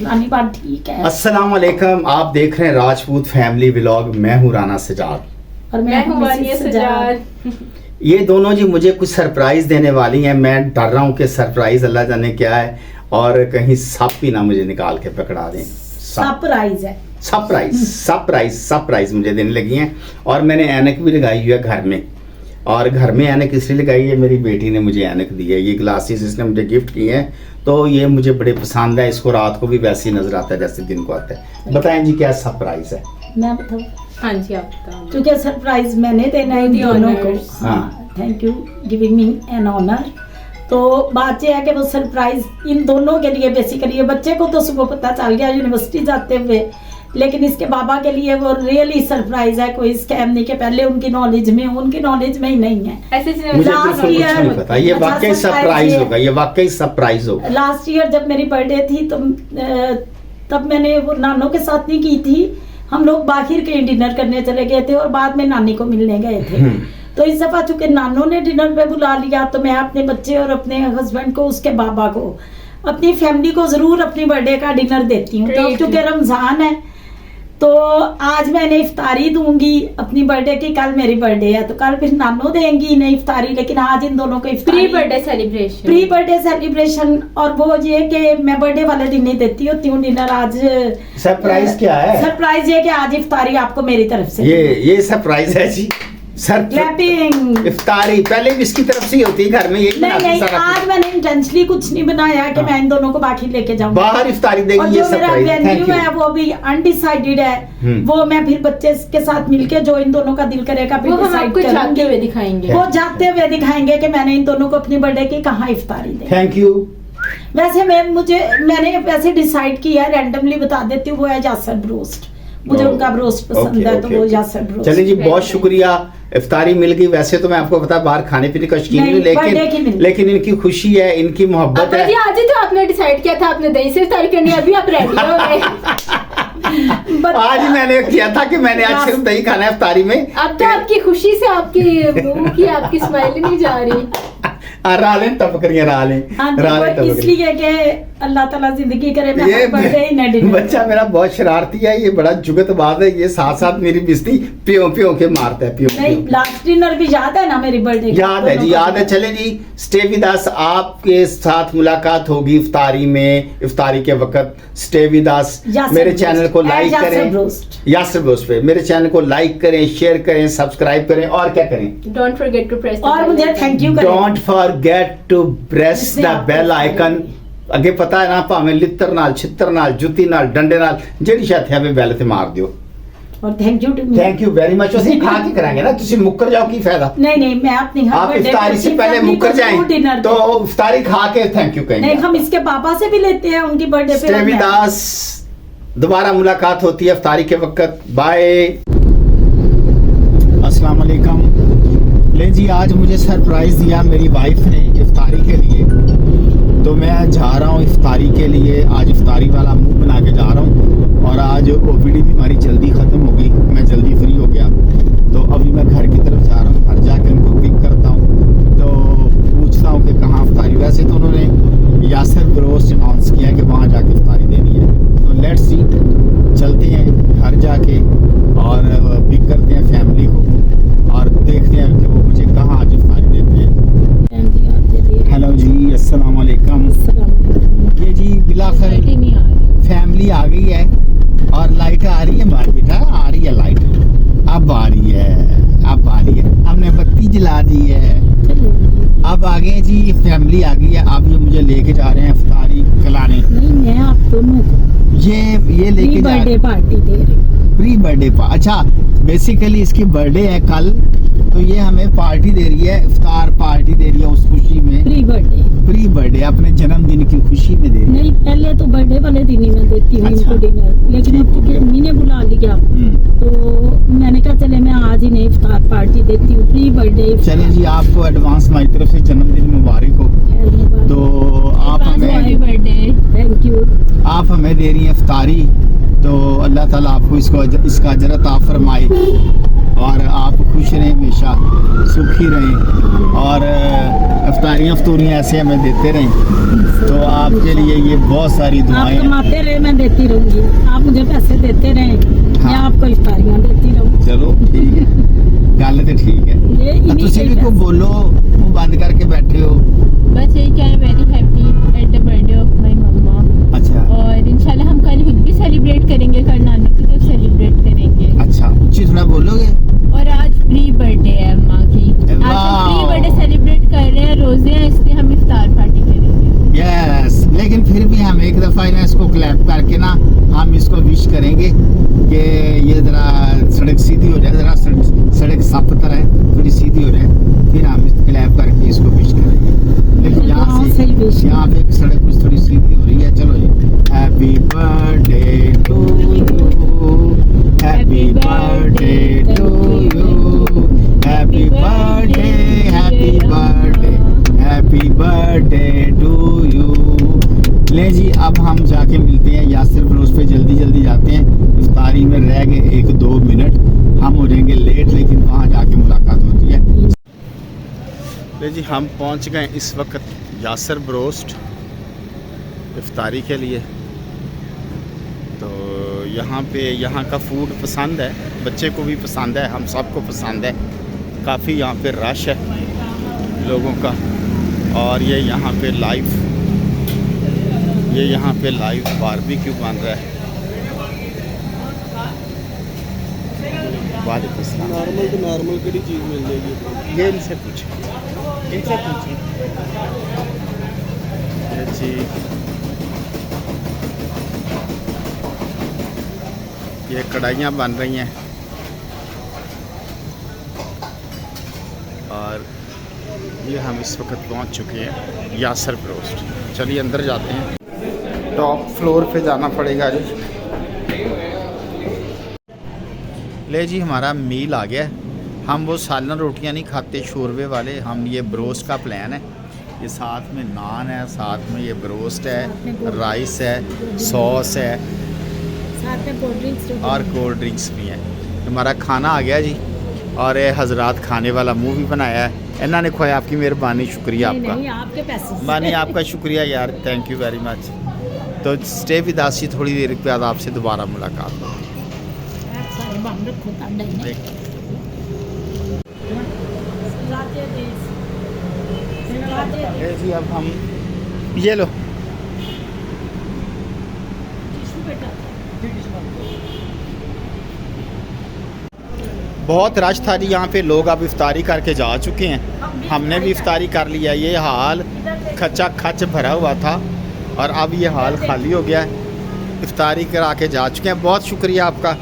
रानी बात ठीक है। अस्सलाम वालेकुम, आप देख रहे हैं राजपूत फैमिली व्लॉग। मैं हूँ राना सजाद और मैं हूँ वानिया सजाद। ये दोनों जी मुझे कुछ सरप्राइज देने वाली हैं। मैं डर रहा हूँ कि सरप्राइज अल्लाह जाने क्या है और कहीं सांप ही ना मुझे निकाल के पकड़ा दें। सरप्राइज है, सरप्राइज मुझे देने लगी हैं। और मैंने ऐनक भी लगाई हुई है घर में, और घर में ऐनक इसलिए लगाई है, मेरी बेटी ने मुझे ऐनक दी है। ये ग्लासेस इसने मुझे गिफ्ट किए हैं, तो ये मुझे बड़े पसंद है। इसको रात को भी वैसे ही नजर आता है जैसे दिन को आता है। बताएं जी क्या सरप्राइज है? मैं बताऊँ? हाँ जी आप बताओ। क्योंकि सरप्राइज मैंने देना है इन दोनों को। हाँ, thank you giving me an honour. तो बात यह है कि वो सरप्राइज इन दोनों के लिए बेसिकली है। बच्चे को तो सुबह पता चल गया यूनिवर्सिटी जाते हुए, लेकिन इसके बाबा के लिए वो रियली सरप्राइज है। कोई स्कैम नहीं के पहले उनकी नॉलेज में ही नहीं है। ऐसे मुझे बिल्कुल कुछ नहीं पता। ये वाकई सरप्राइज होगा, ये वाकई सरप्राइज होगा। लास्ट ईयर जब मेरी बर्थडे थी तो तब मैंने वो नानों के साथ नहीं की थी। हम लोग बाहर कहीं डिनर करने चले गए थे और बाद में नानी को मिलने गए थे। तो इस दफा चूंकि नानों ने डिनर पे बुला लिया, तो मैं अपने बच्चे और अपने हस्बैंड को, उसके बाबा को, अपनी फैमिली को जरूर अपनी बर्थडे का डिनर देती हूँ। तो चूंकि रमजान है तो आज मैंने इफ्तारी दूंगी अपनी बर्थडे की। कल मेरी बर्थडे है तो कल फिर नानो देंगी नहीं इफ्तारी, लेकिन आज इन दोनों को प्री बर्थडे सेलिब्रेशन। और वो ये कि मैं बर्थडे वाले दिन नहीं देती होती हूँ डिनर। आज सरप्राइज क्या है? सरप्राइज ये कि आज इफ्तारी आपको मेरी तरफ से। ये सरप्राइज है जी। क्लैपिंग। इफ्तारी पहले भी इसकी तरफ से ही होती है घर में। नहीं, आज मैंने इंटेंशनली कुछ नहीं बनाया कि मैं इन दोनों को बाकी लेके जाऊँ। बाहर इफ्तारी देगी। और जो मेरा वेन्यू है वो भी अनडिसाइडेड है। वो मैं फिर बच्चे के साथ मिलके जो इन दोनों का दिल करेगा फिर डिसाइड जाते हुए दिखाएंगे। वो जाते हुए दिखाएंगे कि मैंने इन दोनों को अपनी बर्थडे की कहाँ इफ्तारी दी। Thank you. वैसे मैंने वैसे डिसाइड किया, रैंडमली बता देती हूँ, वो है यासर ब्रोस्ट। मुझे उनका ब्रोस्ट पसंद है, तो वो यासर ब्रोस्ट। चलिए जी, बहुत शुक्रिया। इफ्तारी मिल गई। वैसे तो मैं आपको पता बाहर खाने पीने का शौकीन हूँ, लेकिन इनकी खुशी है, इनकी मोहब्बत है। आज ही तो आपने डिसाइड किया था आपने दही से इफ्तारी करनी है, अभी आप रेडी हो गए। आज मैंने किया था कि मैंने आज सिर्फ दही खाना है इफ्तारी में। अब तो आपकी खुशी से आपकी स्माइल नहीं जा रही। इसलिए कि अल्लाह ताला जिंदगी करे। बच्चा मेरा बहुत शरारती है, ये बड़ा जुगतबाज है। ये साथ साथ मेरी बिस्ती प्यों प्यों के मारता है। प्यों लास्ट डिनर भी याद है ना मेरी बर्थडे? याद है जी, याद है। चले जी, स्टे विद अस। आपके साथ मुलाकात होगी इफ्तारी में, इफ्तारी के वक्त। Stay with us. मेरे चैनल को लाइक करें, यासर ब्रोस्ट पे मेरे चैनल को लाइक करें, शेयर करें, सब्सक्राइब करें, और क्या करें? डोंट फॉरगेट टू प्रेस और मुझे थैंक यू करें। Don't forget to press the bell icon. अगे पता है ना, भावें लित्तर नाल, छित्तर नाल, जुत्ती नाल, डंडे नाल, जेड़ी शायद है बेल ते मार दियो। और थैंक यू वेरी मच। उसे खा के कराएंगे ना, तुसी मुक्कर जाओ की फायदा? नहीं, मैं अपनी आप इफ्तारी से पहले मुक्कर जाएं तो इफ्तारी खा के थैंक यू कहेंगे। नहीं, हम इसके बाबा से भी लेते हैं उनकी बर्थडे पे। Stay with us. दोबारा मुलाकात होती है इफ्तारी के वक्त। बाय। अस्सलाम वालेकुम। ले जी, आज मुझे सरप्राइज दिया मेरी वाइफ ने इफ्तारी के लिए, तो मैं जा रहा हूँ इफ्तारी के लिए। आज इफ्तारी वाला मुंह बना के जा रहा हूँ, और आज ओपीडी भी हमारी जल्दी ख़त्म हो गई, मैं जल्दी फ्री हो गया। तो अभी मैं घर की तरफ जा रहा हूँ, घर जाके उनको पिक करता हूँ, तो पूछता हूँ कि कहाँ इफ्तारी। वैसे तो उन्होंने यासर ब्रोस्ट अनाउंस किया कि वहाँ जाके इफ्तारी देनी है, तो लेट्स सी, चलते हैं घर जाके और पिक करते हैं फैमिली को, और देखते हैं कि वो मुझे कहाँ आज इफ्तारी देते हैं। हेलो जी, अस्सलाम वालेकुम। ये जी बिलाखिर फैमिली आ गई है, और लाइट आ रही है हमारी बेटा, आ रही है लाइट, अब आ रही है, हमने बत्ती जला दी है, अब आ गए जी, फैमिली आ गई है। अब ये मुझे लेके जा रहे हैं इफ्तारी खिलाने। नहीं, मैं आप दोनों ये लेके जा रहे हैं पार्टी दे रही। प्री बर्थडे अच्छा, बेसिकली इसकी बर्थडे है कल, तो ये हमें पार्टी दे रही है, इफ्तार पार्टी दे रही है उस खुशी में। प्री बर्थडे अपने जन्मदिन की खुशी में दे रही है। नहीं, पहले तो बर्थडे वाले दिन ही मैं देती हूँ इनको डिनर, लेकिन अब क्योंकि अम्मी ने बुला लिया तो मैंने कहा चले मैं आज ही नहीं इफ्तार पार्टी देती हूँ, प्री बर्थडे। चले जी, आपको एडवांस हमारी तरफ से जन्मदिन मुबारक हो। तो आप थैंक यू। आप हमें दे रही हैं इफ्तारी, तो अल्लाह ताला आपको इसका अजर अता फरमाए। और आप खुश रहें, हमेशा सुखी रहें और अफ्तारियाँ ऐसे हमें देते रहें। तो आपके लिए ये बहुत सारी आप दुआएं हैं। कमाते रहे, मैं देती रहूंगी। आप मुझे पैसे देते रहे, मैं हाँ। आपको इफ्तारियां देती रहूँ। चलो ठीक है, गल तो ठीक है। ये इन्हीं तुसी के भी को पैसे। बोलो, मुंह बंद करके बैठे हो। बस यही क्या है, very happy at the birthday of my mamma. अच्छा और इंशाल्लाह हम कल खुद भी सेलिब्रेट करेंगे, कल नानू की तरफ सेलिब्रेट करेंगे। अच्छा, ऊंची थोड़ा बोलोगे। और आज प्री बर्थडे है अम्मा की। आज हम प्री बर्थडे सेलिब्रेट कर रहे हैं, रोजे हैं, इसलिए हम इफ्तार पार्टी करेंगे। यस, लेकिन फिर भी हम एक दफा ना इसको क्लैप करके ना हम इसको विश करेंगे कि ये जरा सड़क सीधी हो जाए, जरा सड़क साफ तरह थोड़ी सीधी हो जाए, फिर हम क्लैप करके इसको विश करेंगे। लेकिन यहाँ से ही wish से यहाँ पे सड़क कुछ थोड़ी सीधी हो रही है। चलो जी, happy birthday to you, happy birthday to you, happy birthday, happy birthday, happy birthday to you. ले जी, अब हम जाके मिलते हैं यासिर ब्रोस पे, जल्दी जल्दी जाते हैं। इफ्तारी में रह गए 1-2 मिनट, हम हो जाएंगे लेट, लेकिन वहाँ जाके मुलाकात होती है। ले जी, हम पहुँच गए इस वक्त यासिर ब्रोस्ट इफ्तारी के लिए। तो यहाँ का फूड पसंद है, बच्चे को भी पसंद है, हम सबको पसंद है। काफ़ी यहाँ पे रश है लोगों का। और ये यहाँ पे लाइव बारबेक्यू बन रहा है। वालेकुम अस्सलाम। नॉर्मल तो नॉर्मल की चीज़ मिल जाएगी। ये इनसे पूछे। ये जी, ये कढ़ाइयाँ बन रही हैं और ये हम इस वक्त पहुंच चुके हैं यासिर ब्रोस्ट। चलिए अंदर जाते हैं, टॉप फ्लोर पे जाना पड़ेगा जी। ले जी, हमारा मील आ गया है। हम वो सालन रोटियां नहीं खाते शोरबे वाले, हम ये ब्रोस्ट का प्लान है। ये साथ में नान है, साथ में ये ब्रोस्ट है, राइस है, सॉस है साथ में कोल्ड ड्रिंक्स और कोल्ड ड्रिंक्स भी हैं। हमारा खाना आ गया जी, और ये हजरात खाने वाला मुंह भी बनाया है। इन्होंने खुआया, आपकी मेहरबानी, शुक्रिया आपका। नहीं, आपके पैसे से। मानी आपका शुक्रिया यार, थैंक यू वेरी मच। तो स्टे विद अस, थोड़ी देर के बाद आपसे दोबारा मुलाकात होगी। सारे बम रखो तांडा ही देख, राजे देश राजे ये जी, अब हम ये लो। टिश्यू बेटा बहुत रश था जी यहाँ पे, लोग अब इफ्तारी करके जा चुके हैं। हमने भी इफ्तारी कर लिया। ये हाल खचा खच भरा हुआ था और अब ये हाल खाली हो गया है। इफ्तारी करा के जा चुके हैं। बहुत शुक्रिया आपका,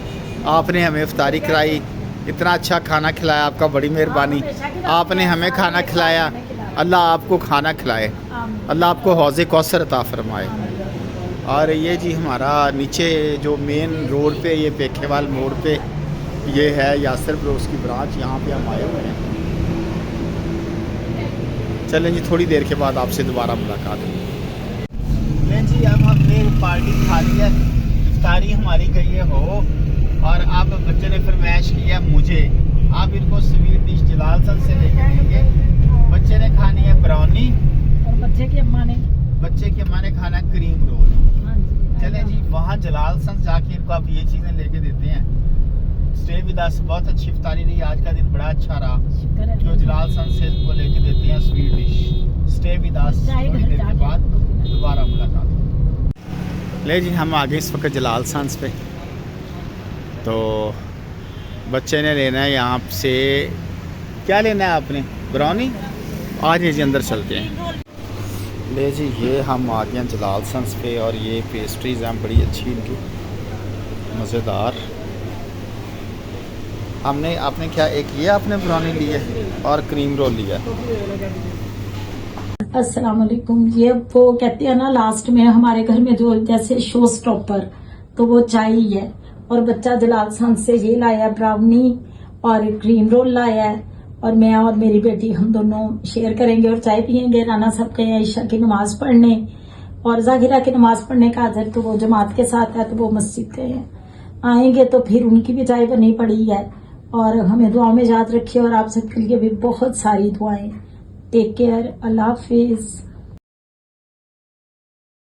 आपने हमें इफ्तारी कराई, इतना अच्छा खाना खिलाया, आपका बड़ी मेहरबानी। आपने हमें खाना खिलाया, अल्लाह आपको खाना खिलाए, अल्लाह आपको हौज़े कौसर अता फरमाए। और ये जी हमारा नीचे जो मेन रोड पे, ये पेखेवाल मोड़ पे ये है यासिर ब्रोस की ब्रांच, यहाँ पे हम आए हुए हैं। चलें जी, थोड़ी देर के बाद आपसे दोबारा मुलाकात होगी। लें जी, अब हमने पार्टी खा ली है, इफ्तारी हमारी गई है हो, और अब बच्चे ने फरमाइश की है मुझे, आप इनको स्वीट डिश जलाल सन से लेके देंगे। बच्चे ने खानी है ब्राउनी और बच्चे की अम्मा ने खाना है क्रीम रोल। हाँ जी। चलें जी, वहाँ जलाल सन जाके इनको आप ये चीज़ें लेके देते हैं। स्टे विद अस, बहुत अच्छी इफ्तारी रही, आज का दिन बड़ा अच्छा रहा। शुक्र है जो जलाल सन से को लेके देते हैं sweet dish. Stay with us, थोड़ी देर के बाद दोबारा मुलाकात। ले जी, हम आ गए इस वक्त जलाल सन्स पे। तो बच्चे ने लेना है यहाँ से, क्या लेना है आपने? ब्राउनी। आज जी अंदर चलते हैं। ले जी, ये हम आ गए जलाल सन्स पे और ये पेस्ट्रीज़ हैं बड़ी अच्छी इनकी, मज़ेदार। आपने क्या एक ये आपने ब्राउनी ली है और क्रीम रोल लिया है। अस्सलाम वालेकुम। ये वो कहते हैं ना, लास्ट में हमारे घर में जो जैसे शो स्टॉपर, तो वो चाय ही है। और बच्चा जलाल सन से ये लाया ब्राउनी और क्रीम रोल लाया है, और मैं और मेरी बेटी हम दोनों शेयर करेंगे और चाय पियेंगे। राना साहब गए हैं ईशा की नमाज पढ़ने, और जाहिरा की नमाज पढ़ने का अजर तो वो जमात के साथ है, तो वो मस्जिद गए हैं। आएंगे तो फिर उनकी भी चाय बनी पड़ी है, और हमें दुआओं में याद रखिए और आप सबके लिए भी बहुत सारी दुआएं। टेक केयर, अल्लाह हाफिज।